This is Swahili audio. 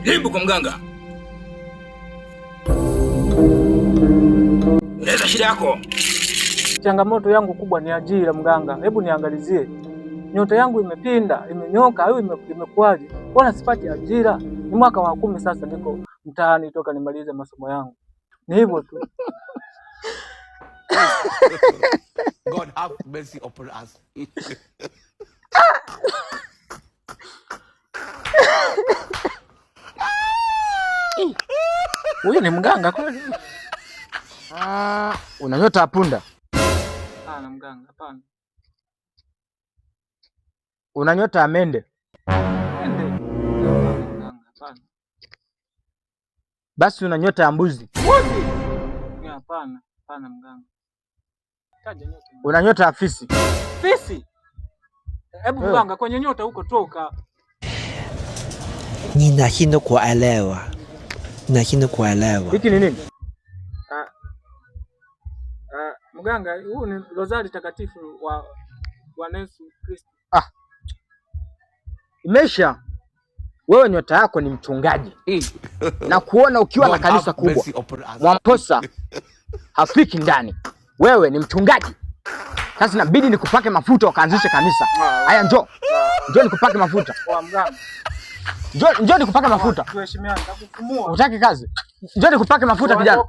Karibu kwa mganga. Eleza shida yako. Changamoto yangu kubwa ni ajira mganga. Hebu niangalizie. Nyota yangu imepinda, imenyoka au imekuwaje? Mbona sipati ajira? Ni mwaka wa 10 sasa niko mtaani toka nimalize masomo yangu. Ni hivyo tu. God have mercy upon us. Huyu ni mganga kweli? Una nyota ya punda? Hapana mganga, hapana. Una nyota ya mende? Mende? Mganga, hapana. Basi una nyota ya mbuzi? Mbuzi? Hapana, hapana mganga. Taja nyota. Una nyota ya fisi? Fisi? Hebu mganga, kwenye nyota huko toka. Ninashindwa kuelewa. Hiki ni nini? Mganga, huu ni rozari takatifu wa Yesu Kristo. Imesha. Wewe nyota yako ni mchungaji. Na kuona ukiwa na kanisa kubwa. Mwamposa hafiki ndani. Wewe ni mchungaji. Sasa inabidi nikupake mafuta ukaanzishe kanisa. Haya njoo. Njoo nikupake mafuta. Kwa mganga. Njoo nikupake mafuta. Tuheshimiane, nakufumua. Unataka kazi? Njoo nikupake mafuta kijana.